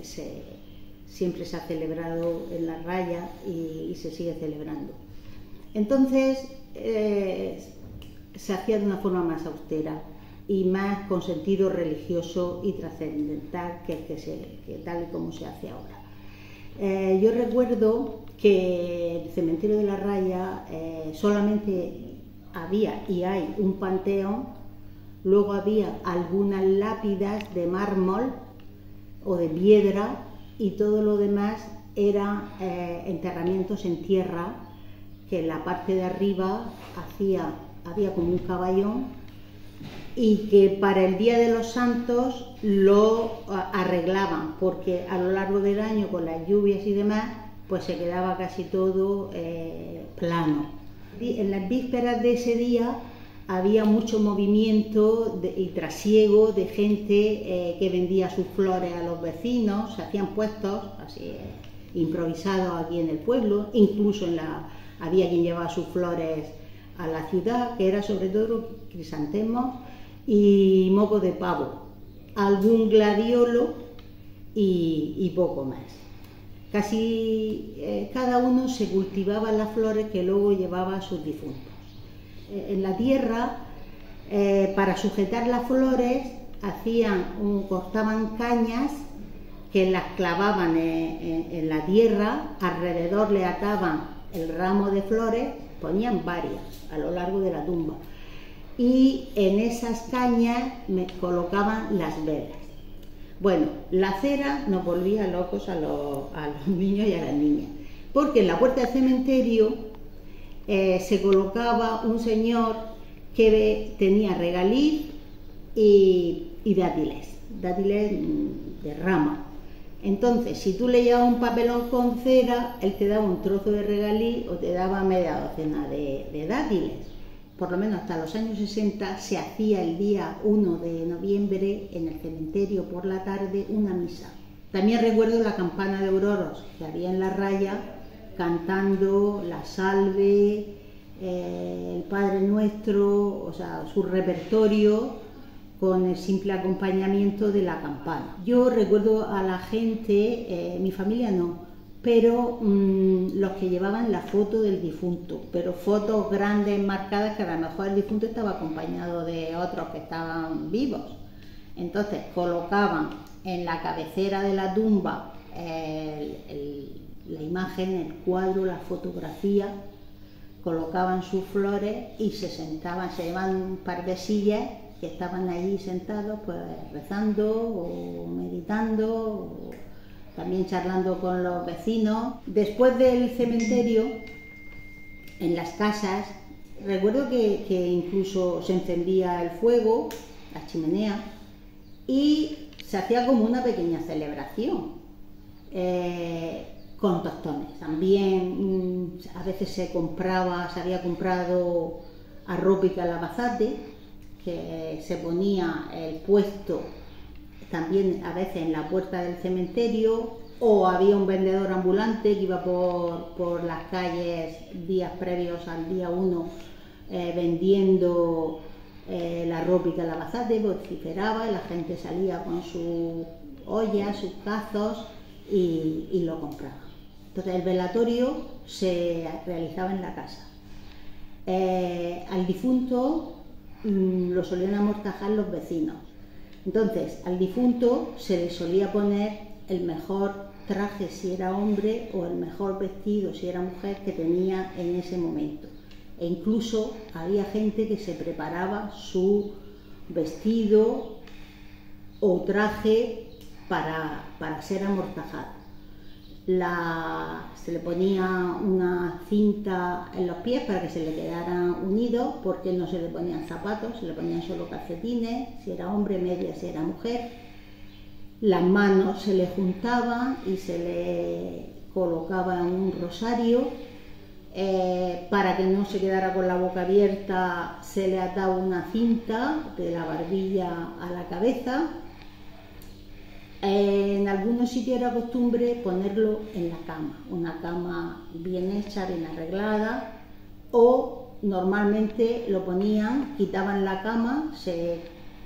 siempre se ha celebrado en la raya y se sigue celebrando. Entonces se hacía de una forma más austera y más con sentido religioso y trascendental que tal y como se hace ahora. Yo recuerdo que el cementerio de la Raya solamente había y hay un panteón, luego había algunas lápidas de mármol o de piedra y todo lo demás era enterramientos en tierra, que en la parte de arriba había como un caballón y que para el Día de los Santos lo arreglaban, porque a lo largo del año con las lluvias y demás pues se quedaba casi todo plano. En las vísperas de ese día había mucho movimiento y trasiego de gente que vendía sus flores a los vecinos, se hacían puestos así improvisados aquí en el pueblo, incluso había quien llevaba sus flores a la ciudad, que era sobre todo crisantemos y moco de pavo, algún gladiolo y poco más. Casi cada uno se cultivaba las flores que luego llevaba a sus difuntos. En la tierra, para sujetar las flores, cortaban cañas que las clavaban en la tierra, alrededor le ataban el ramo de flores, ponían varias a lo largo de la tumba y en esas cañas me colocaban las velas. Bueno, la cera nos volvía locos a los niños y a las niñas, porque en la puerta del cementerio se colocaba un señor que tenía regaliz y dátiles de rama. Entonces, si tú le llevabas un papelón con cera, él te daba un trozo de regaliz o te daba media docena de dátiles. Por lo menos hasta los años 60 se hacía el día 1 de noviembre en el cementerio por la tarde una misa. También recuerdo la campana de Auroros que había en la Raya, cantando la salve, el Padre Nuestro, o sea, su repertorio con el simple acompañamiento de la campana. Yo recuerdo a la gente, mi familia no, pero los que llevaban la foto del difunto, pero fotos grandes, marcadas, que a lo mejor el difunto estaba acompañado de otros que estaban vivos. Entonces colocaban en la cabecera de la tumba la imagen, el cuadro, la fotografía, colocaban sus flores y se sentaban, se llevaban un par de sillas que estaban allí sentados, pues rezando o meditando, o también charlando con los vecinos. Después del cementerio, en las casas, recuerdo que incluso se encendía el fuego, la chimenea, y se hacía como una pequeña celebración. Con tostones. También a veces se había comprado arroz y calabazate, que se ponía el puesto también a veces en la puerta del cementerio, o había un vendedor ambulante que iba por las calles días previos al día 1 vendiendo el arroz y calabazate, vociferaba y la gente salía con sus ollas, sus cazos y lo compraba. Entonces el velatorio se realizaba en la casa. Al difunto lo solían amortajar los vecinos. Entonces al difunto se le solía poner el mejor traje si era hombre o el mejor vestido si era mujer que tenía en ese momento. E incluso había gente que se preparaba su vestido o traje para ser amortajado. Se le ponía una cinta en los pies para que se le quedaran unidos, porque no se le ponían zapatos, se le ponían solo calcetines, si era hombre, medias si era mujer. Las manos se le juntaban y se le colocaba en un rosario. Para que no se quedara con la boca abierta, se le ataba una cinta de la barbilla a la cabeza. En algunos sitios era costumbre ponerlo en la cama, una cama bien hecha, bien arreglada, o normalmente lo ponían, quitaban la cama, se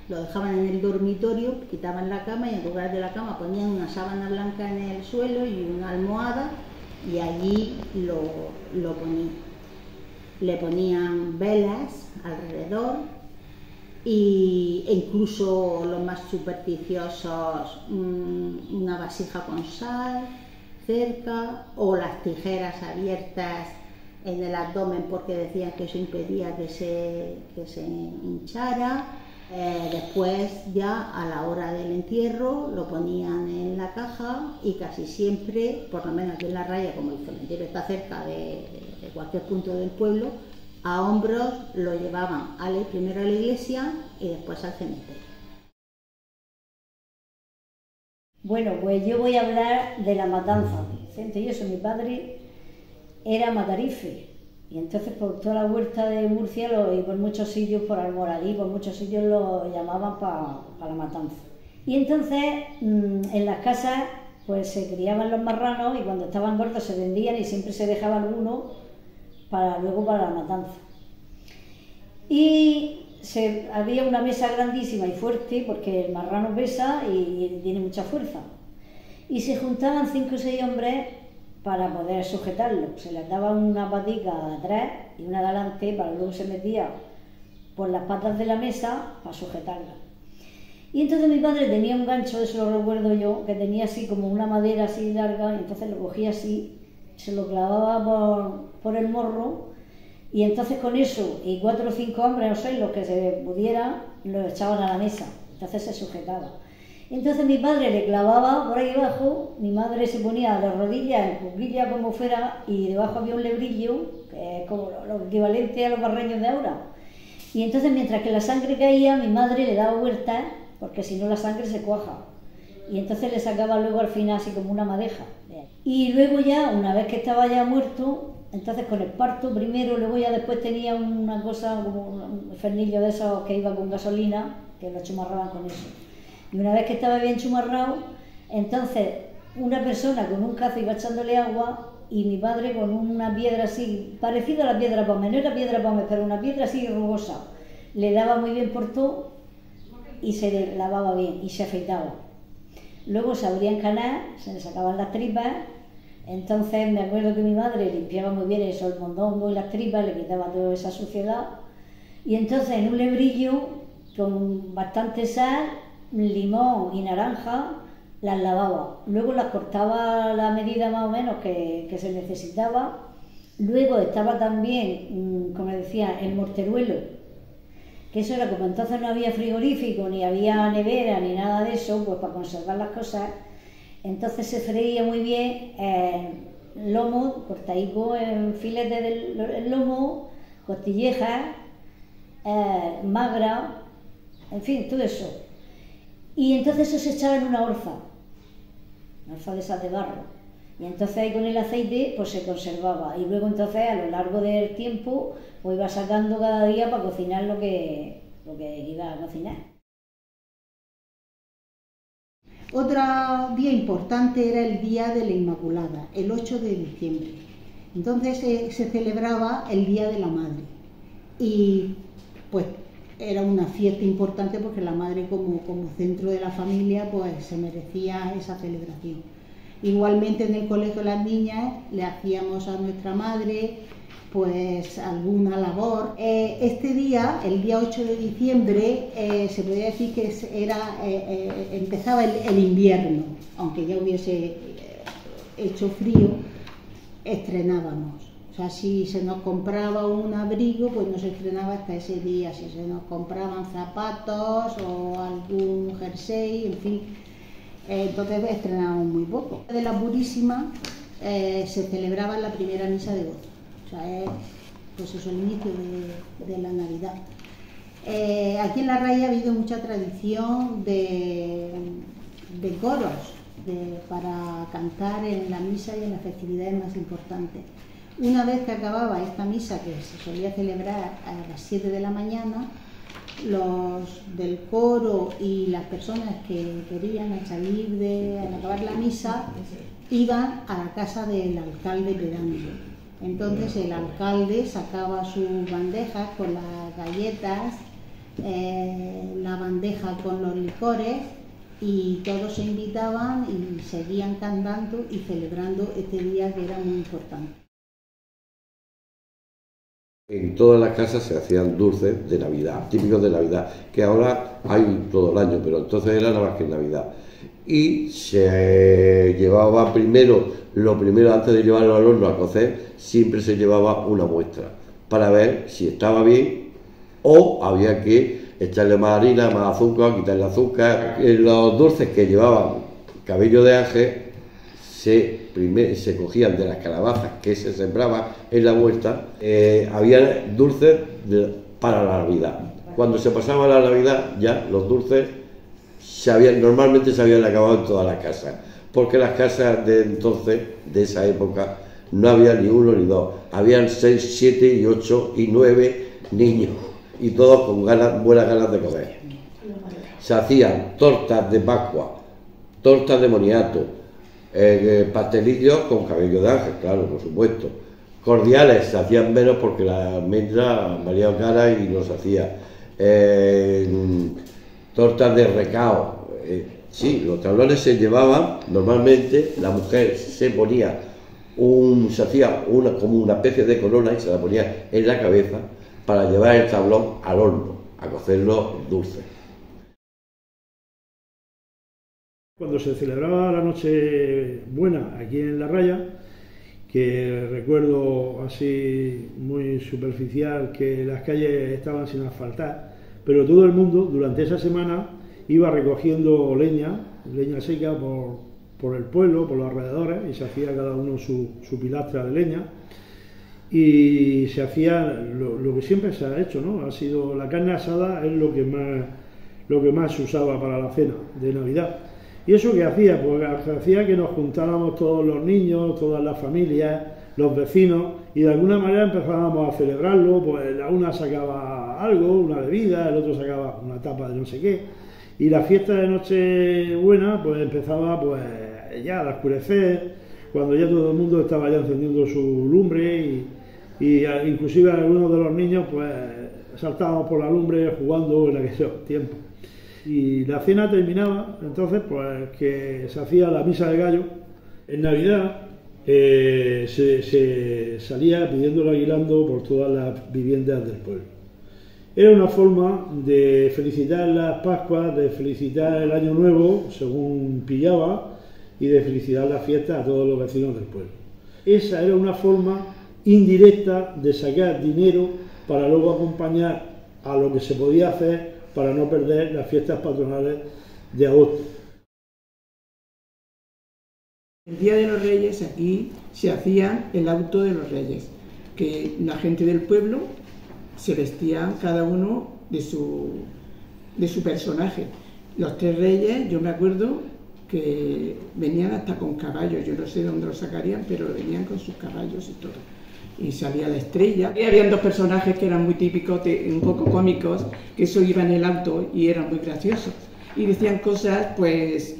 lo dejaban en el dormitorio, quitaban la cama y en lugar de la cama ponían una sábana blanca en el suelo y una almohada y allí lo ponían. Le ponían velas alrededor e incluso los más supersticiosos una vasija con sal cerca o las tijeras abiertas en el abdomen porque decían que eso impedía que se hinchara. Después ya a la hora del entierro lo ponían en la caja y casi siempre, por lo menos aquí en La Raya, como el cementerio está cerca de cualquier punto del pueblo, a hombros lo llevaban primero a la iglesia y después al cementerio. Bueno, pues yo voy a hablar de la matanza. Y eso, mi padre era matarife y entonces por toda la huerta de Murcia y por muchos sitios, por Almoradí, por muchos sitios lo llamaban para la matanza. Y entonces en las casas pues se criaban los marranos y cuando estaban gordos se vendían y siempre se dejaba alguno luego para la matanza. Y había una mesa grandísima y fuerte porque el marrano pesa y tiene mucha fuerza. Y se juntaban 5 o 6 hombres para poder sujetarlo. Se les daba una patica atrás y una adelante para luego se metía por las patas de la mesa para sujetarla. Y entonces mi padre tenía un gancho, eso lo recuerdo yo, que tenía así como una madera así larga, y entonces lo cogía así, se lo clavaba por el morro, y entonces con eso, y 4 o 5 hombres, no sé, los que se pudiera, lo echaban a la mesa, entonces se sujetaba. Entonces mi padre le clavaba por ahí abajo, mi madre se ponía de rodillas, en cuclilla como fuera, y debajo había un lebrillo, que es como lo equivalente a los barreños de ahora. Y entonces mientras que la sangre caía, mi madre le daba vueltas, porque si no la sangre se cuaja. Y entonces le sacaba luego al final así como una madeja. Y luego ya, una vez que estaba ya muerto, entonces con el parto primero, luego ya después tenía una cosa como un fernillo de esos que iba con gasolina, que lo chumarraban con eso. Y una vez que estaba bien chumarrado, entonces una persona con un cazo iba echándole agua y mi padre con una piedra así, parecida a la piedra pómez, no era piedra pómez, pero una piedra así rugosa, le daba muy bien por todo y se le lavaba bien y se afeitaba. Luego se abrían canal, se le sacaban las tripas, entonces me acuerdo que mi madre limpiaba muy bien eso, el mondongo y las tripas, le quitaba toda esa suciedad y entonces en un lebrillo con bastante sal, limón y naranja las lavaba, luego las cortaba a la medida más o menos que se necesitaba. Luego estaba también, como decía, el morteruelo, que eso era como entonces no había frigorífico, ni había nevera, ni nada de eso, pues para conservar las cosas, entonces se freía muy bien lomo, cortaico en filetes del lomo, costillejas, magra, en fin, todo eso. Y entonces eso se echaba en una orza de esas de barro, y entonces ahí con el aceite pues se conservaba, y luego entonces a lo largo del tiempo pues iba sacando cada día para cocinar lo que iba a cocinar. Otro día importante era el Día de la Inmaculada, el 8 de diciembre. Entonces se celebraba el Día de la Madre y pues era una fiesta importante porque la madre como centro de la familia pues se merecía esa celebración. Igualmente en el colegio las niñas le hacíamos a nuestra madre pues alguna labor. Este día, el día 8 de diciembre, se podría decir que empezaba el invierno, aunque ya hubiese hecho frío, estrenábamos. O sea, si se nos compraba un abrigo, pues no se estrenaba hasta ese día. Si se nos compraban zapatos o algún jersey, en fin, entonces estrenábamos muy poco. De la Purísima se celebraba la primera misa de gozo. O sea, pues eso, el inicio de la Navidad. Aquí en La Raya ha habido mucha tradición de coros para cantar en la misa y en las festividades más importantes. Una vez que acababa esta misa, que se solía celebrar a las 7 de la mañana, los del coro y las personas que querían al acabar la misa iban a la casa del alcalde pedáneo. Entonces el alcalde sacaba sus bandejas con las galletas la bandeja con los licores y todos se invitaban y seguían cantando y celebrando este día que era muy importante. En todas las casas se hacían dulces de Navidad, típicos de Navidad, que ahora hay todo el año, pero entonces era nada más que en Navidad. Y se llevaba primero, lo primero antes de llevarlo al horno a cocer, siempre se llevaba una muestra para ver si estaba bien o había que echarle más harina, más azúcar, quitarle azúcar. Los dulces que llevaban cabello de ángel se cogían de las calabazas que se sembraban en la huerta. Había dulces para la Navidad. Cuando se pasaba la Navidad, ya los dulces normalmente se habían acabado en todas las casas, porque las casas de entonces, de esa época, no había ni uno ni dos, habían 6, 7 y 8 y 9 niños, y todos con buenas ganas de comer. Se hacían tortas de Pascua, tortas de moniato, pastelillos con cabello de ángel, claro, por supuesto. Cordiales se hacían menos porque la almendra valía cara y no se hacía. Tortas de recao. Sí, los tablones se llevaban, normalmente la mujer se ponía se hacía como una especie de corona y se la ponía en la cabeza para llevar el tablón al horno, a cocerlo dulce. Cuando se celebraba la Nochebuena aquí en La Raya, que recuerdo así muy superficial que las calles estaban sin asfaltar, pero todo el mundo durante esa semana iba recogiendo leña seca por el pueblo, por los alrededores, y se hacía cada uno su pilastra de leña, y se hacía lo que siempre se ha hecho, ¿no? Ha sido la carne asada, es lo que más se usaba para la cena de Navidad. ¿Y eso qué hacía? Pues hacía que nos juntáramos todos los niños, todas las familias, los vecinos, y de alguna manera empezábamos a celebrarlo. Pues la una sacaba algo, una bebida, el otro sacaba una tapa de no sé qué, y la fiesta de Nochebuena pues empezaba pues ya al oscurecer, cuando ya todo el mundo estaba ya encendiendo su lumbre, y inclusive algunos de los niños pues saltábamos por la lumbre jugando en aquellos tiempos. Y la cena terminaba, entonces, pues que se hacía la misa de gallo. En Navidad se salía pidiendo el aguinaldo por todas las viviendas del pueblo. Era una forma de felicitar las Pascuas, de felicitar el Año Nuevo, según pillaba, y de felicitar la fiesta a todos los vecinos del pueblo. Esa era una forma indirecta de sacar dinero para luego acompañar a lo que se podía hacer para no perder las fiestas patronales de agosto. El Día de los Reyes aquí se hacía el auto de los Reyes, que la gente del pueblo se vestían cada uno de su personaje. Los 3 reyes, yo me acuerdo que venían hasta con caballos, yo no sé de dónde los sacarían, pero venían con sus caballos y todo. Y salía la estrella. Y habían 2 personajes que eran muy típicos, un poco cómicos, que eso iba en el auto y eran muy graciosos. Y decían cosas, pues,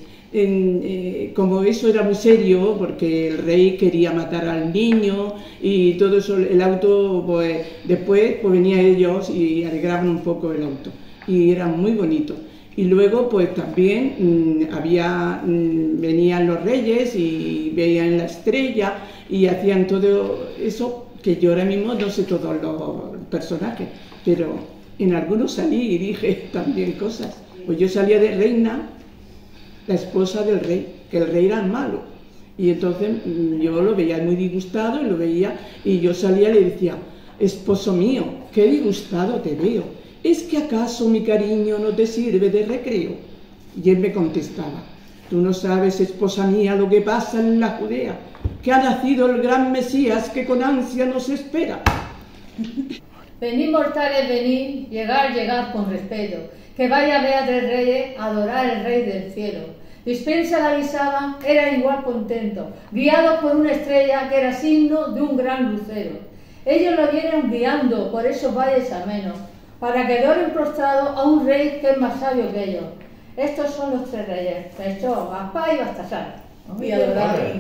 como eso era muy serio, porque el rey quería matar al niño y todo eso, el auto, pues, después pues venían ellos y alegraban un poco el auto. Y era muy bonito. Y luego, pues también venían los reyes y veían la estrella y hacían todo eso, que yo ahora mismo no sé todos los personajes, pero en algunos salí y dije también cosas. Pues yo salía de reina, la esposa del rey, que el rey era malo. Y entonces yo lo veía muy disgustado y lo veía, y yo salía y le decía: esposo mío, qué disgustado te veo. ¿Es que acaso mi cariño no te sirve de recreo? Y él me contestaba: tú no sabes, esposa mía, lo que pasa en la Judea, que ha nacido el gran Mesías que con ansia nos espera. Venid mortales, venid, llegad con respeto, que vaya a ver a 3 reyes a adorar al Rey del cielo. Dispensa la avisaban, eran igual contentos, guiados por una estrella que era signo de un gran lucero. Ellos lo vienen guiando, por eso vayas a menos, para que adoren prostrado a un rey que es más sabio que ellos. Estos son los 3 reyes, Melchor, Gaspar y Baltasar. Y adorar.